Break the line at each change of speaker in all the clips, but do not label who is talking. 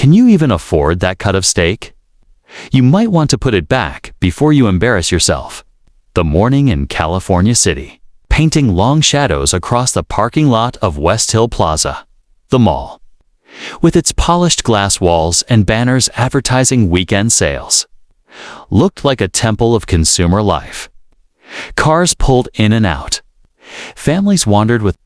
Can you even afford that cut of steak? You might want to put it back before you embarrass yourself. The morning in California City, painting long shadows across the parking lot of West Hill Plaza, the mall, with its polished glass walls and banners advertising weekend sales, looked like a temple of consumer life. Cars pulled in and out. Families wandered with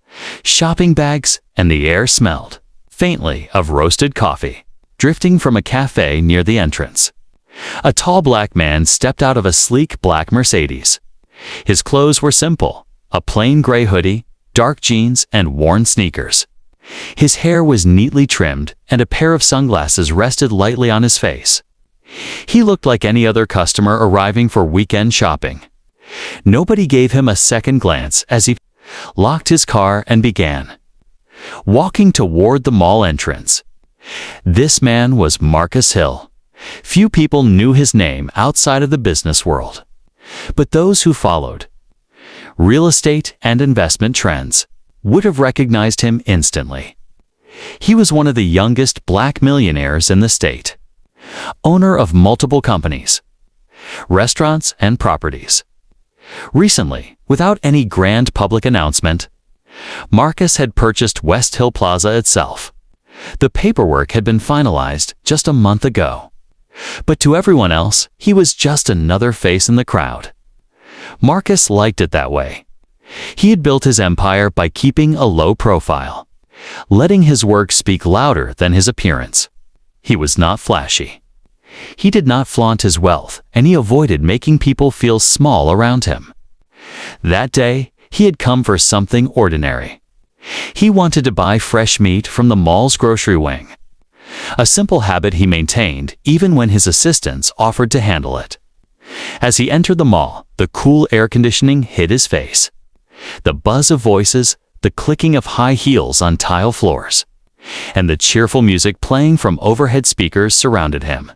shopping bags, and the air smelled, faintly, of roasted coffee, drifting from a cafe near the entrance. A tall black man stepped out of a sleek black Mercedes. His clothes were simple, a plain gray hoodie, dark jeans, and worn sneakers. His hair was neatly trimmed, and a pair of sunglasses rested lightly on his face. He looked like any other customer arriving for weekend shopping. Nobody gave him a second glance as he locked his car and began walking toward the mall entrance. This man was Marcus Hill. Few people knew his name outside of the business world, but those who followed real estate and investment trends would have recognized him instantly. He was one of the youngest black millionaires in the state, owner of multiple companies, restaurants, and properties. Recently, without any grand public announcement, Marcus had purchased West Hill Plaza itself. The paperwork had been finalized just a month ago. But to everyone else, he was just another face in the crowd. Marcus liked it that way. He had built his empire by keeping a low profile, letting his work speak louder than his appearance. He was not flashy. He did not flaunt his wealth, and he avoided making people feel small around him. That day, he had come for something ordinary. He wanted to buy fresh meat from the mall's grocery wing, a simple habit he maintained even when his assistants offered to handle it. As he entered the mall, the cool air conditioning hit his face. The buzz of voices, the clicking of high heels on tile floors, and the cheerful music playing from overhead speakers surrounded him.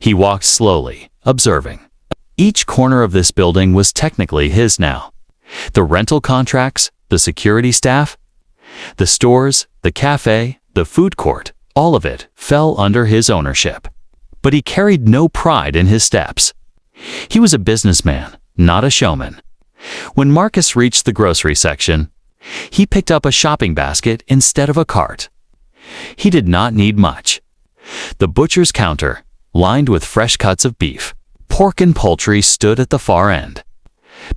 He walked slowly, observing. Each corner of this building was technically his now. The rental contracts, the security staff, the stores, the cafe, the food court, all of it fell under his ownership. But he carried no pride in his steps. He was a businessman, not a showman. When Marcus reached the grocery section, he picked up a shopping basket instead of a cart. He did not need much. The butcher's counter, lined with fresh cuts of beef, pork, and poultry, stood at the far end.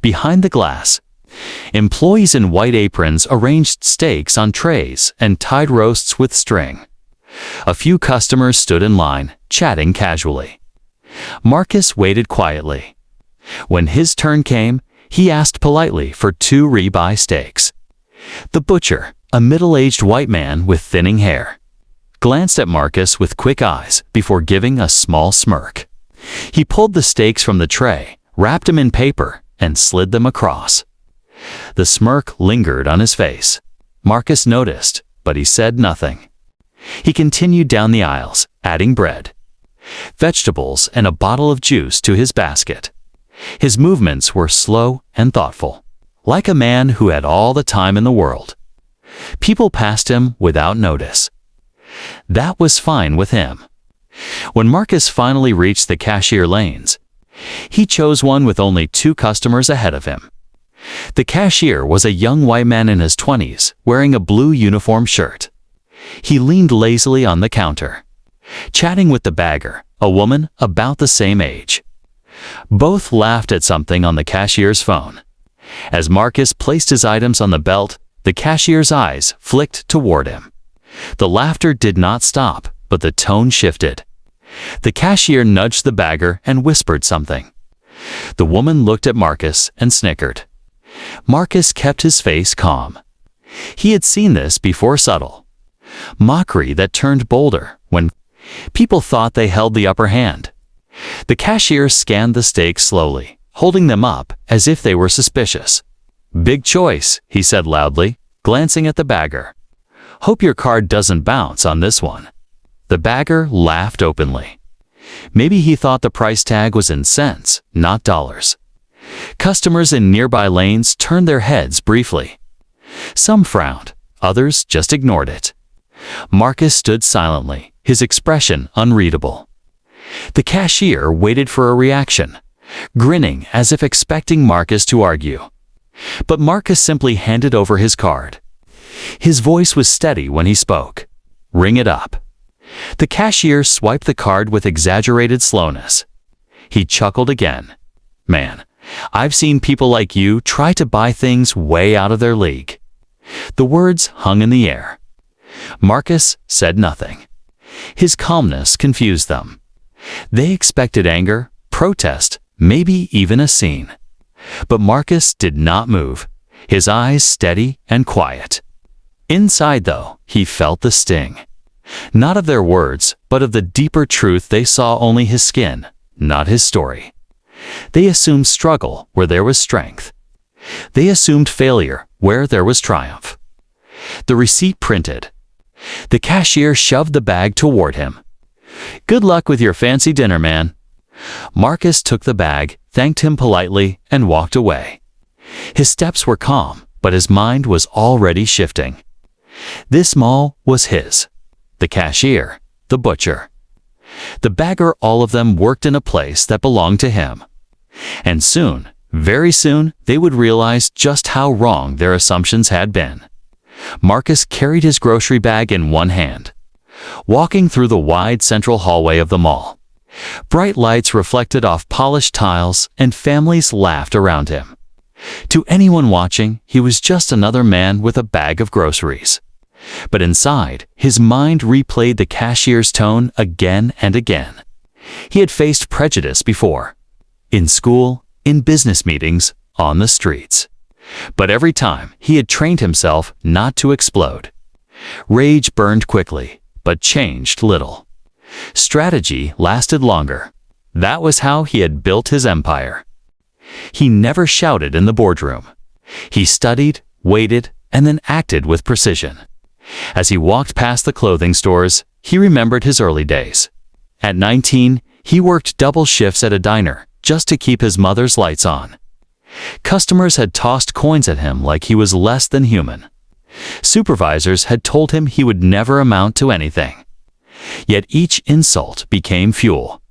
Behind the glass, employees in white aprons arranged steaks on trays and tied roasts with string. A few customers stood in line, chatting casually. Marcus waited quietly. When his turn came, he asked politely for 2 ribeye steaks. The butcher, a middle-aged white man with thinning hair, glanced at Marcus with quick eyes before giving a small smirk. He pulled the steaks from the tray, wrapped them in paper, and slid them across. The smirk lingered on his face. Marcus noticed, but he said nothing. He continued down the aisles, adding bread, vegetables, and a bottle of juice to his basket. His movements were slow and thoughtful, like a man who had all the time in the world. People passed him without notice. That was fine with him. When Marcus finally reached the cashier lanes, he chose one with only 2 customers ahead of him. The cashier was a young white man in his 20s, wearing a blue uniform shirt. He leaned lazily on the counter, chatting with the bagger, a woman about the same age. Both laughed at something on the cashier's phone. As Marcus placed his items on the belt, the cashier's eyes flicked toward him. The laughter did not stop, but the tone shifted. The cashier nudged the bagger and whispered something. The woman looked at Marcus and snickered. Marcus kept his face calm. He had seen this before: subtle mockery that turned bolder when people thought they held the upper hand. The cashier scanned the steaks slowly, holding them up as if they were suspicious. "Big choice," he said loudly, glancing at the bagger. "Hope your card doesn't bounce on this one." The bagger laughed openly. Maybe he thought the price tag was in cents, not dollars. Customers in nearby lanes turned their heads briefly. Some frowned, others just ignored it. Marcus stood silently, his expression unreadable. The cashier waited for a reaction, grinning as if expecting Marcus to argue. But Marcus simply handed over his card. His voice was steady when he spoke. "Ring it up." The cashier swiped the card with exaggerated slowness. He chuckled again. "Man, I've seen people like you try to buy things way out of their league." The words hung in the air. Marcus said nothing. His calmness confused them. They expected anger, protest, maybe even a scene. But Marcus did not move, his eyes steady and quiet. Inside, though, he felt the sting. Not of their words, but of the deeper truth they saw only his skin, not his story. They assumed struggle where there was strength. They assumed failure where there was triumph. The receipt printed. The cashier shoved the bag toward him. "Good luck with your fancy dinner, man." Marcus took the bag, thanked him politely, and walked away. His steps were calm, but his mind was already shifting. This mall was his. The cashier, the butcher. The bagger, all of them worked in a place that belonged to him. And soon, very soon, they would realize just how wrong their assumptions had been. Marcus carried his grocery bag in one hand, walking through the wide central hallway of the mall. Bright lights reflected off polished tiles, and families laughed around him. To anyone watching, he was just another man with a bag of groceries. But inside, his mind replayed the cashier's tone again and again. He had faced prejudice before. In school, in business meetings, on the streets. But every time, he had trained himself not to explode. Rage burned quickly, but changed little. Strategy lasted longer. That was how he had built his empire. He never shouted in the boardroom. He studied, waited, and then acted with precision. As he walked past the clothing stores, he remembered his early days. At 19, he worked double shifts at a diner just to keep his mother's lights on. Customers had tossed coins at him like he was less than human. Supervisors had told him he would never amount to anything. Yet each insult became fuel.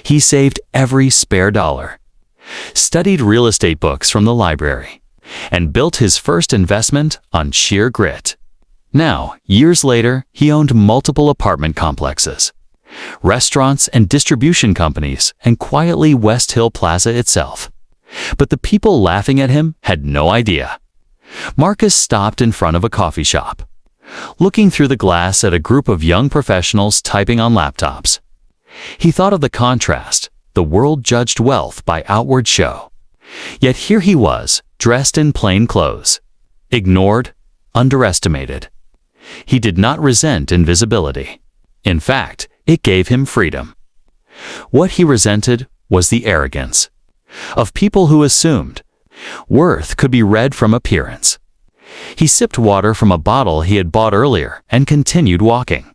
He saved every spare dollar, studied real estate books from the library, and built his first investment on sheer grit. Now, years later, he owned multiple apartment complexes, restaurants and distribution companies, and quietly West Hill Plaza itself. But the people laughing at him had no idea. Marcus stopped in front of a coffee shop, looking through the glass at a group of young professionals typing on laptops. He thought of the contrast. The world judged wealth by outward show. Yet here he was, dressed in plain clothes. Ignored, underestimated. He did not resent invisibility. In fact, it gave him freedom. What he resented was the arrogance of people who assumed worth could be read from appearance. He sipped water from a bottle he had bought earlier and continued walking.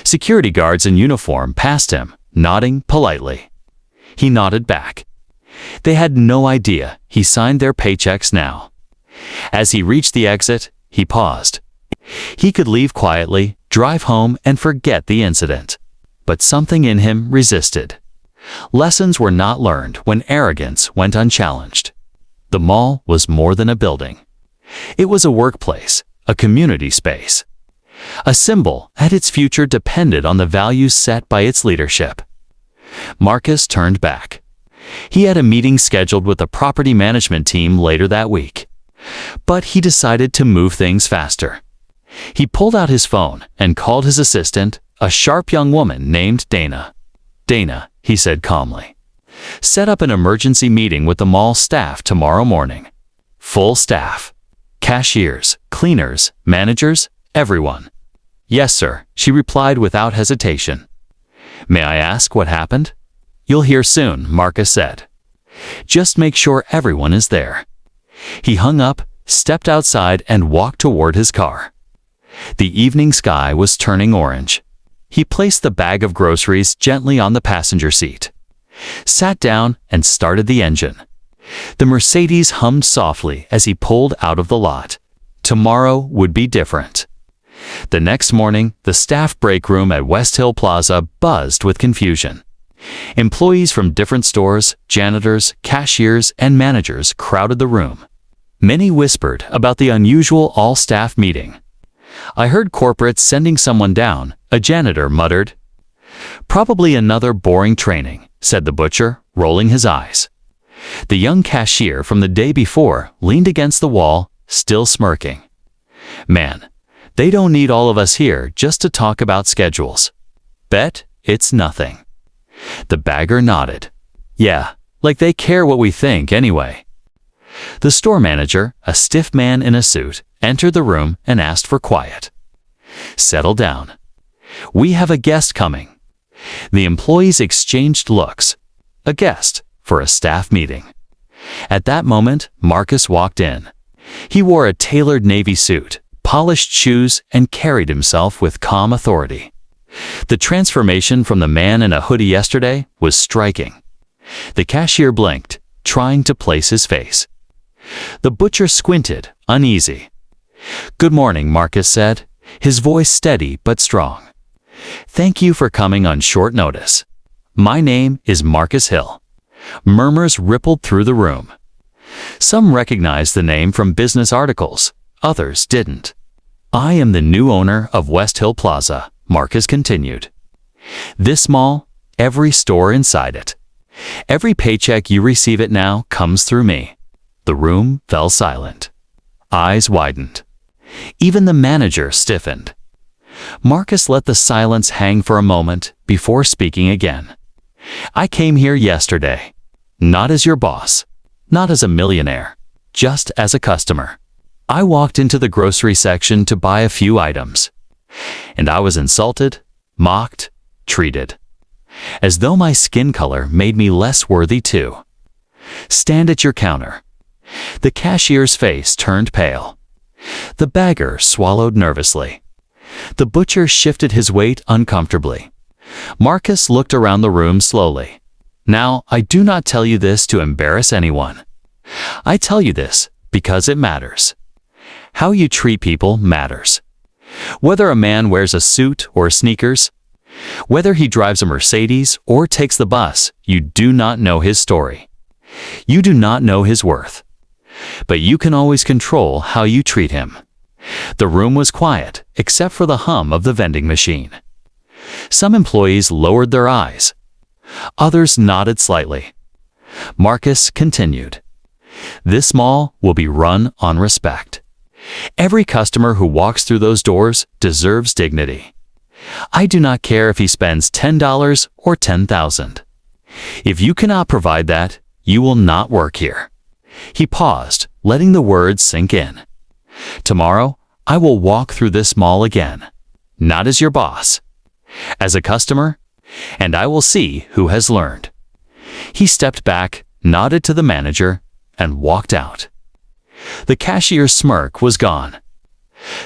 Security guards in uniform passed him, nodding politely. He nodded back. They had no idea he signed their paychecks now. As he reached the exit, he paused. He could leave quietly, drive home, and forget the incident. But something in him resisted. Lessons were not learned when arrogance went unchallenged. The mall was more than a building. It was a workplace, a community space. A symbol that its future depended on the values set by its leadership. Marcus turned back. He had a meeting scheduled with the property management team later that week. But he decided to move things faster. He pulled out his phone and called his assistant, a sharp young woman named Dana. "Dana," he said calmly, "set up an emergency meeting with the mall staff tomorrow morning. Full staff. Cashiers, cleaners, managers, everyone." "Yes, sir," she replied without hesitation. "May I ask what happened?" "You'll hear soon," Marcus said. "Just make sure everyone is there." He hung up, stepped outside, and walked toward his car. The evening sky was turning orange. He placed the bag of groceries gently on the passenger seat, sat down, and started the engine. The Mercedes hummed softly as he pulled out of the lot. Tomorrow would be different. The next morning, the staff break room at West Hill Plaza buzzed with confusion. Employees from different stores, janitors, cashiers, and managers crowded the room. Many whispered about the unusual all-staff meeting. "I heard corporate's sending someone down," a janitor muttered. "Probably another boring training," said the butcher, rolling his eyes. The young cashier from the day before leaned against the wall, still smirking. "Man, they don't need all of us here just to talk about schedules. Bet it's nothing." The bagger nodded. "Yeah, like they care what we think anyway." The store manager, a stiff man in a suit, entered the room and asked for quiet. "Settle down. We have a guest coming." The employees exchanged looks. A guest for a staff meeting. At that moment, Marcus walked in. He wore a tailored navy suit, polished shoes, and carried himself with calm authority. The transformation from the man in a hoodie yesterday was striking. The cashier blinked, trying to place his face. The butcher squinted, uneasy. "Good morning," Marcus said, his voice steady but strong. "Thank you for coming on short notice. My name is Marcus Hill." Murmurs rippled through the room. Some recognized the name from business articles, others didn't. "I am the new owner of West Hill Plaza," Marcus continued. "This mall, every store inside it. Every paycheck you receive it now comes through me." The room fell silent. Eyes widened. Even the manager stiffened. Marcus let the silence hang for a moment before speaking again. "I came here yesterday. Not as your boss. Not as a millionaire. Just as a customer. I walked into the grocery section to buy a few items. And I was insulted, mocked, treated. As though my skin color made me less worthy too. Stand at your counter." The cashier's face turned pale. The bagger swallowed nervously. The butcher shifted his weight uncomfortably. Marcus looked around the room slowly. "Now, I do not tell you this to embarrass anyone. I tell you this because it matters. How you treat people matters. Whether a man wears a suit or sneakers, whether he drives a Mercedes or takes the bus, you do not know his story. You do not know his worth. But you can always control how you treat him." The room was quiet, except for the hum of the vending machine. Some employees lowered their eyes. Others nodded slightly. Marcus continued. "This mall will be run on respect. Every customer who walks through those doors deserves dignity. I do not care if he spends $10 or $10,000. If you cannot provide that, you will not work here." He paused, letting the words sink in. "Tomorrow, I will walk through this mall again. Not as your boss. As a customer, and I will see who has learned." He stepped back, nodded to the manager, and walked out. The cashier's smirk was gone.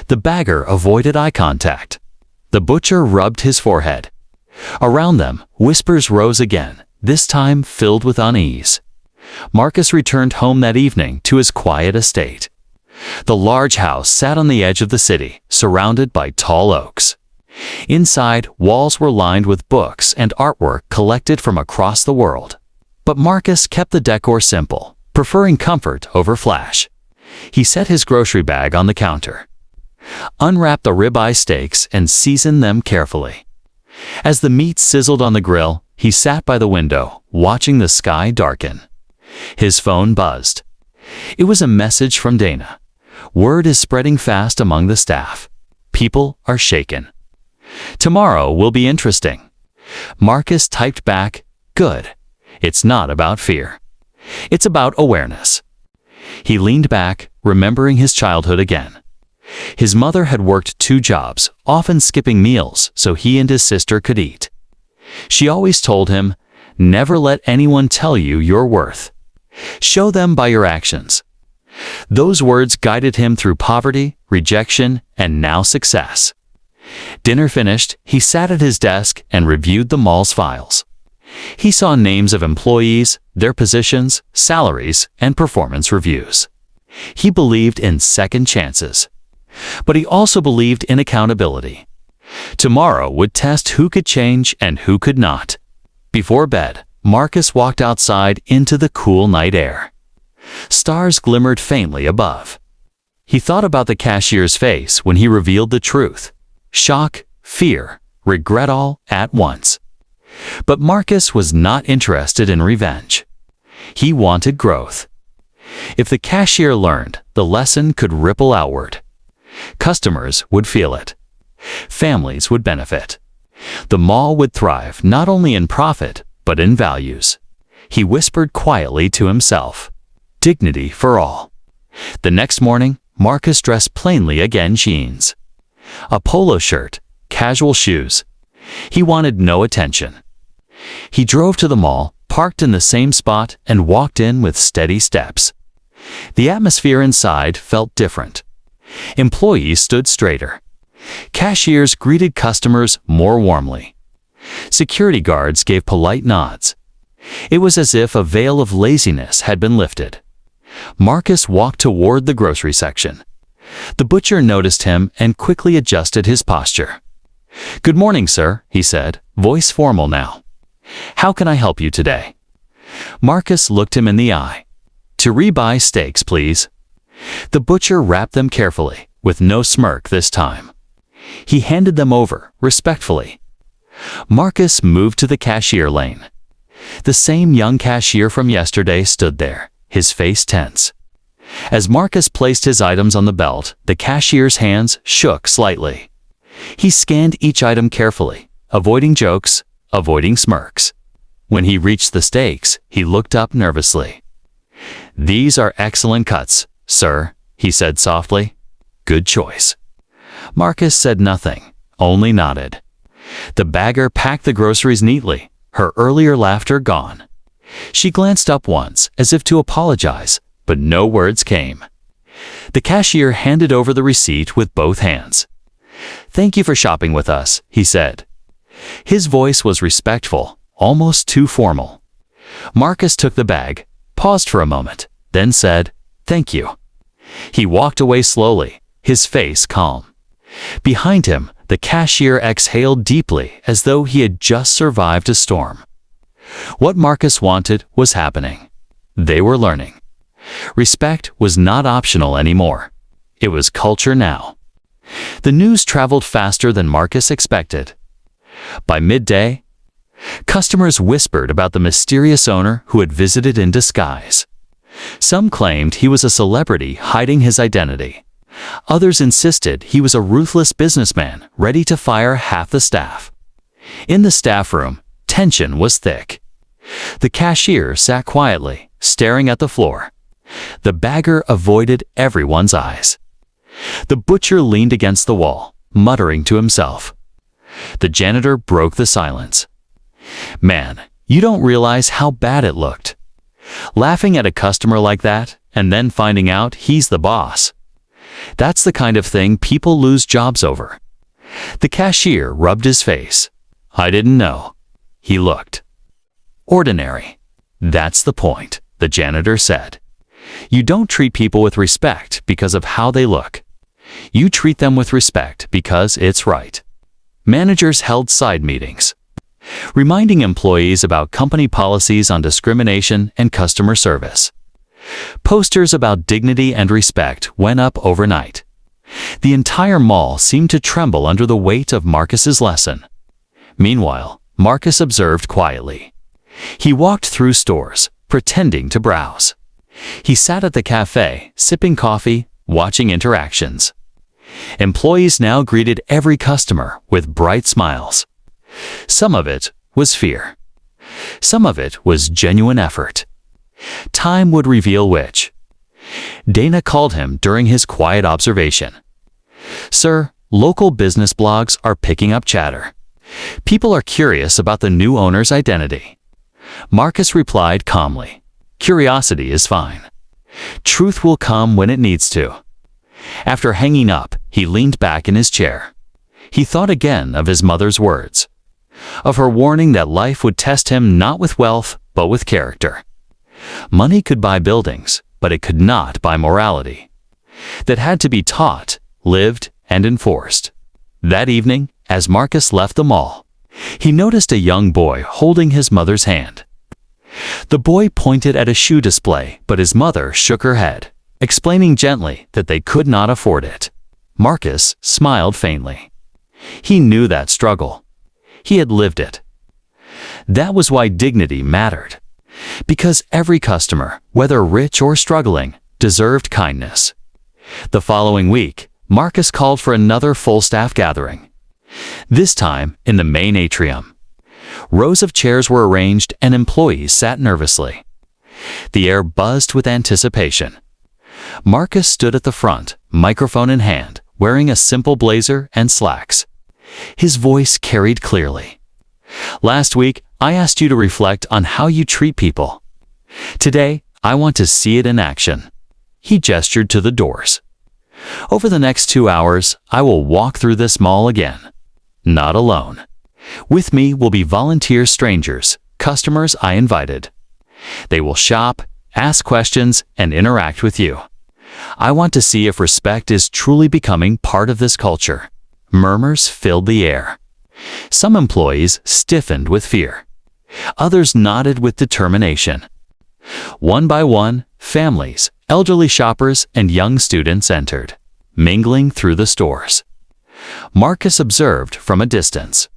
The bagger avoided eye contact. The butcher rubbed his forehead. Around them, whispers rose again, this time filled with unease. Marcus returned home that evening to his quiet estate. The large house sat on the edge of the city, surrounded by tall oaks. Inside, walls were lined with books and artwork collected from across the world. But Marcus kept the decor simple, preferring comfort over flash. He set his grocery bag on the counter, unwrapped the ribeye steaks and seasoned them carefully. As the meat sizzled on the grill, he sat by the window, watching the sky darken. His phone buzzed. It was a message from Dana. "Word is spreading fast among the staff. People are shaken. Tomorrow will be interesting." Marcus typed back, "Good. It's not about fear. It's about awareness." He leaned back, remembering his childhood again. His mother had worked 2 jobs, often skipping meals so he and his sister could eat. She always told him, "Never let anyone tell you your worth. Show them by your actions." Those words guided him through poverty, rejection, and now success. Dinner finished, he sat at his desk and reviewed the mall's files. He saw names of employees, their positions, salaries, and performance reviews. He believed in second chances. But he also believed in accountability. Tomorrow would test who could change and who could not. Before bed, Marcus walked outside into the cool night air. Stars glimmered faintly above. He thought about the cashier's face when he revealed the truth. Shock, fear, regret all at once. But Marcus was not interested in revenge. He wanted growth. If the cashier learned, the lesson could ripple outward. Customers would feel it. Families would benefit. The mall would thrive not only in profit, but in values. He whispered quietly to himself, "Dignity for all." The next morning, Marcus dressed plainly again, jeans, a polo shirt, casual shoes. He wanted no attention. He drove to the mall, parked in the same spot, and walked in with steady steps. The atmosphere inside felt different. Employees stood straighter. Cashiers greeted customers more warmly. Security guards gave polite nods. It was as if a veil of laziness had been lifted. Marcus walked toward the grocery section. The butcher noticed him and quickly adjusted his posture. "Good morning, sir," he said, voice formal now. "How can I help you today?" Marcus looked him in the eye. "To rebuy steaks, please." The butcher wrapped them carefully, with no smirk this time. He handed them over, respectfully. Marcus moved to the cashier lane. The same young cashier from yesterday stood there, his face tense. As Marcus placed his items on the belt, the cashier's hands shook slightly. He scanned each item carefully, avoiding jokes, avoiding smirks. When he reached the steaks, he looked up nervously. "These are excellent cuts, sir," he said softly. "Good choice." Marcus said nothing, only nodded. The bagger packed the groceries neatly, her earlier laughter gone. She glanced up once, as if to apologize, but no words came. The cashier handed over the receipt with both hands. "Thank you for shopping with us," he said. His voice was respectful, almost too formal. Marcus took the bag, paused for a moment, then said, "Thank you." He walked away slowly, his face calm. Behind him, the cashier exhaled deeply as though he had just survived a storm. What Marcus wanted was happening. They were learning. Respect was not optional anymore. It was culture now. The news traveled faster than Marcus expected. By midday, customers whispered about the mysterious owner who had visited in disguise. Some claimed he was a celebrity hiding his identity. Others insisted he was a ruthless businessman ready to fire half the staff. In the staff room, tension was thick. The cashier sat quietly, staring at the floor. The bagger avoided everyone's eyes. The butcher leaned against the wall, muttering to himself. The janitor broke the silence. "Man, you don't realize how bad it looked. Laughing at a customer like that, and then finding out he's the boss. That's the kind of thing people lose jobs over." The cashier rubbed his face. "I didn't know." He looked ordinary. "That's the point," the janitor said. "You don't treat people with respect because of how they look. You treat them with respect because it's right." Managers held side meetings, reminding employees about company policies on discrimination and customer service. Posters about dignity and respect went up overnight. The entire mall seemed to tremble under the weight of Marcus's lesson. Meanwhile, Marcus observed quietly. He walked through stores, pretending to browse. He sat at the cafe, sipping coffee, watching interactions. Employees now greeted every customer with bright smiles. Some of it was fear. Some of it was genuine effort. Time would reveal which. Dana called him during his quiet observation. "Sir, local business blogs are picking up chatter. People are curious about the new owner's identity." Marcus replied calmly, "Curiosity is fine. Truth will come when it needs to." After hanging up, he leaned back in his chair. He thought again of his mother's words, of her warning that life would test him not with wealth, but with character. Money could buy buildings, but it could not buy morality. That had to be taught, lived, and enforced. That evening, as Marcus left the mall, he noticed a young boy holding his mother's hand. The boy pointed at a shoe display, but his mother shook her head, explaining gently that they could not afford it. Marcus smiled faintly. He knew that struggle. He had lived it. That was why dignity mattered. Because every customer, whether rich or struggling, deserved kindness. The following week, Marcus called for another full staff gathering. This time in the main atrium. Rows of chairs were arranged and employees sat nervously. The air buzzed with anticipation. Marcus stood at the front, microphone in hand, wearing a simple blazer and slacks. His voice carried clearly. Last week, I asked you to reflect on how you treat people. Today, I want to see it in action. He gestured to the doors. Over the next 2 hours, I will walk through this mall again. Not alone. With me will be volunteer strangers, customers I invited. They will shop, ask questions, and interact with you. I want to see if respect is truly becoming part of this culture. Murmurs filled the air. Some employees stiffened with fear. Others nodded with determination. One by one, families, elderly shoppers, and young students entered, mingling through the stores. Marcus observed from a distance.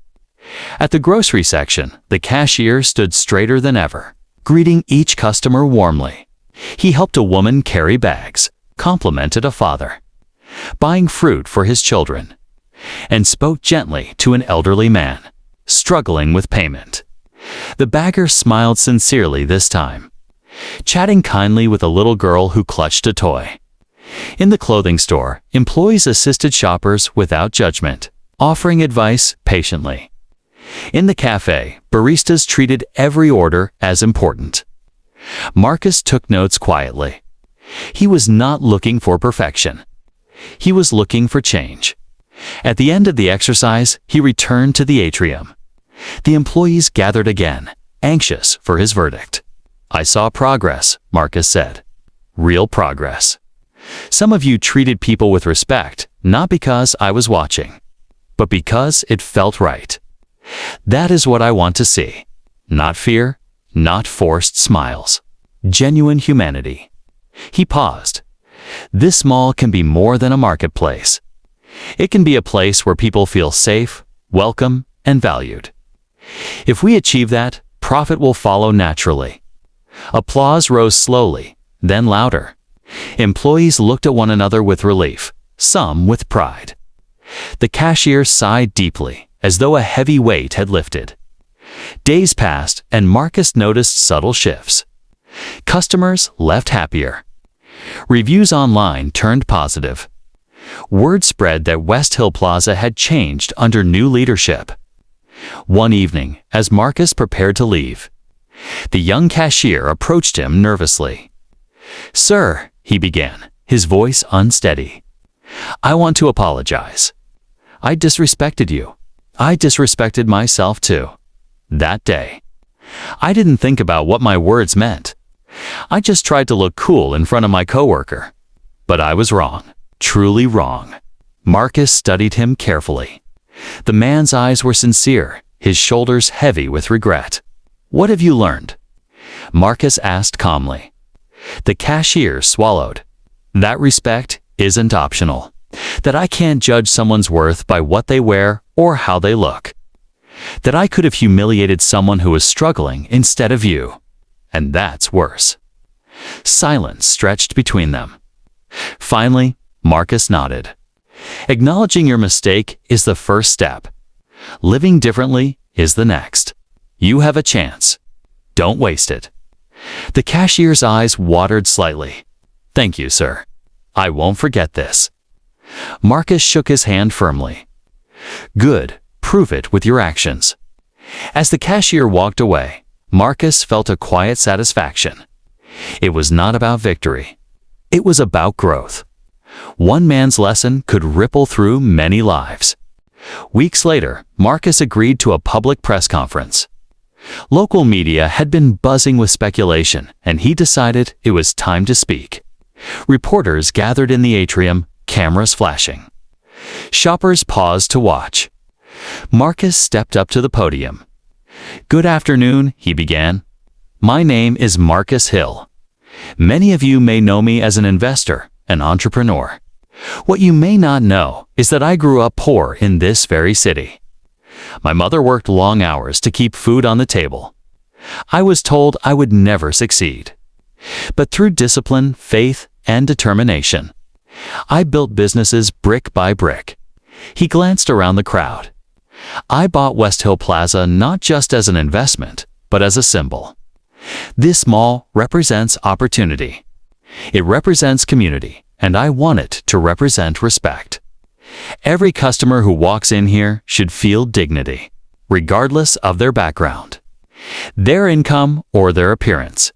At the grocery section, the cashier stood straighter than ever, greeting each customer warmly. He helped a woman carry bags, complimented a father, buying fruit for his children, and spoke gently to an elderly man, struggling with payment. The bagger smiled sincerely this time, chatting kindly with a little girl who clutched a toy. In the clothing store, employees assisted shoppers without judgment, offering advice patiently. In the cafe, baristas treated every order as important. Marcus took notes quietly. He was not looking for perfection. He was looking for change. At the end of the exercise, he returned to the atrium. The employees gathered again, anxious for his verdict. I saw progress, Marcus said. Real progress. Some of you treated people with respect, not because I was watching, but because it felt right. That is what I want to see. Not fear, not forced smiles. Genuine humanity. He paused. This mall can be more than a marketplace. It can be a place where people feel safe, welcome, and valued. If we achieve that, profit will follow naturally. Applause rose slowly, then louder. Employees looked at one another with relief, some with pride. The cashier sighed deeply, as though a heavy weight had lifted. Days passed, and Marcus noticed subtle shifts. Customers left happier. Reviews online turned positive. Word spread that West Hill Plaza had changed under new leadership. One evening, as Marcus prepared to leave, the young cashier approached him nervously. "Sir," he began, his voice unsteady, "I want to apologize. I disrespected you. I disrespected myself too. That day. I didn't think about what my words meant. I just tried to look cool in front of my coworker. But I was wrong, truly wrong." Marcus studied him carefully. The man's eyes were sincere, his shoulders heavy with regret. "What have you learned?" Marcus asked calmly. The cashier swallowed. "That respect isn't optional. That I can't judge someone's worth by what they wear or how they look. That I could have humiliated someone who was struggling instead of you. And that's worse." Silence stretched between them. Finally, Marcus nodded. Acknowledging your mistake is the first step. Living differently is the next. You have a chance. Don't waste it. The cashier's eyes watered slightly. "Thank you, sir. I won't forget this." Marcus shook his hand firmly. "Good. Prove it with your actions." As the cashier walked away, Marcus felt a quiet satisfaction. It was not about victory. It was about growth. One man's lesson could ripple through many lives. Weeks later, Marcus agreed to a public press conference. Local media had been buzzing with speculation, and he decided it was time to speak. Reporters gathered in the atrium, cameras flashing. Shoppers paused to watch. Marcus stepped up to the podium. "Good afternoon," he began. "My name is Marcus Hill. Many of you may know me as an investor, an entrepreneur. What you may not know is that I grew up poor in this very city. My mother worked long hours to keep food on the table. I was told I would never succeed. But through discipline, faith, and determination, I built businesses brick by brick." He glanced around the crowd. "I bought West Hill Plaza not just as an investment, but as a symbol. This mall represents opportunity. It represents community, and I want it to represent respect. Every customer who walks in here should feel dignity, regardless of their background, their income, or their appearance."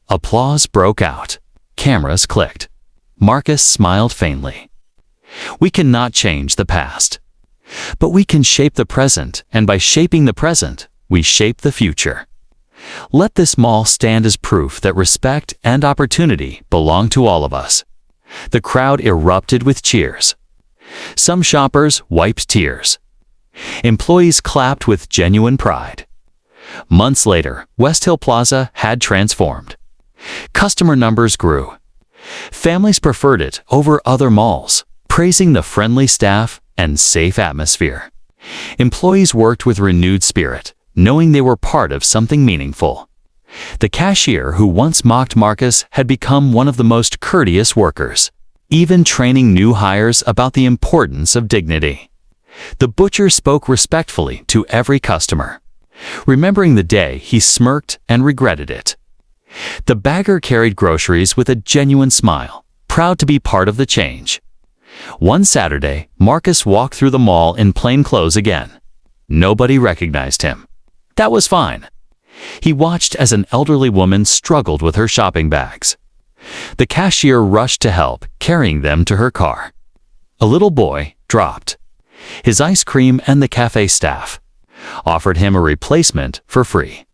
Applause broke out. Cameras clicked. Marcus smiled faintly. "We cannot change the past, but we can shape the present, and by shaping the present, we shape the future. Let this mall stand as proof that respect and opportunity belong to all of us." The crowd erupted with cheers. Some shoppers wiped tears. Employees clapped with genuine pride. Months later, West Hill Plaza had transformed. Customer numbers grew. Families preferred it over other malls, praising the friendly staff and safe atmosphere. Employees worked with renewed spirit, knowing they were part of something meaningful. The cashier who once mocked Marcus had become one of the most courteous workers, even training new hires about the importance of dignity. The butcher spoke respectfully to every customer, remembering the day he smirked and regretted it. The bagger carried groceries with a genuine smile, proud to be part of the change. One Saturday, Marcus walked through the mall in plain clothes again. Nobody recognized him. That was fine. He watched as an elderly woman struggled with her shopping bags. The cashier rushed to help, carrying them to her car. A little boy dropped his ice cream, and the cafe staff offered him a replacement for free.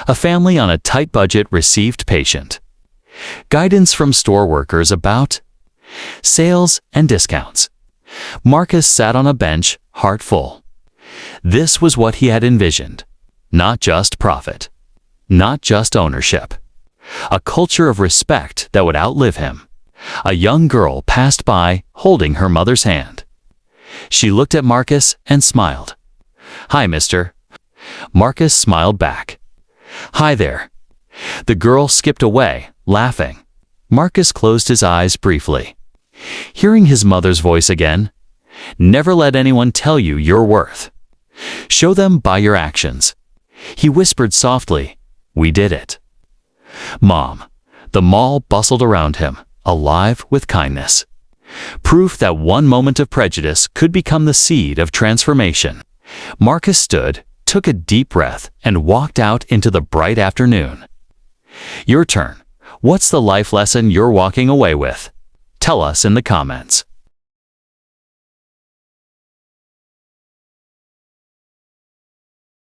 A family on a tight budget received patient guidance from store workers about sales and discounts. Marcus sat on a bench, heart full. This was what he had envisioned. Not just profit, not just ownership. A culture of respect that would outlive him. A young girl passed by, holding her mother's hand. She looked at Marcus and smiled. "Hi, mister." Marcus smiled back. "Hi there." The girl skipped away, laughing. Marcus closed his eyes briefly. Hearing his mother's voice again, "Never let anyone tell you your worth. Show them by your actions." He whispered softly, "We did it." "Mom." The mall bustled around him, alive with kindness. Proof that one moment of prejudice could become the seed of transformation. Marcus stood, took a deep breath, and walked out into the bright afternoon. Your turn. What's the life lesson you're walking away with? Tell us in the comments.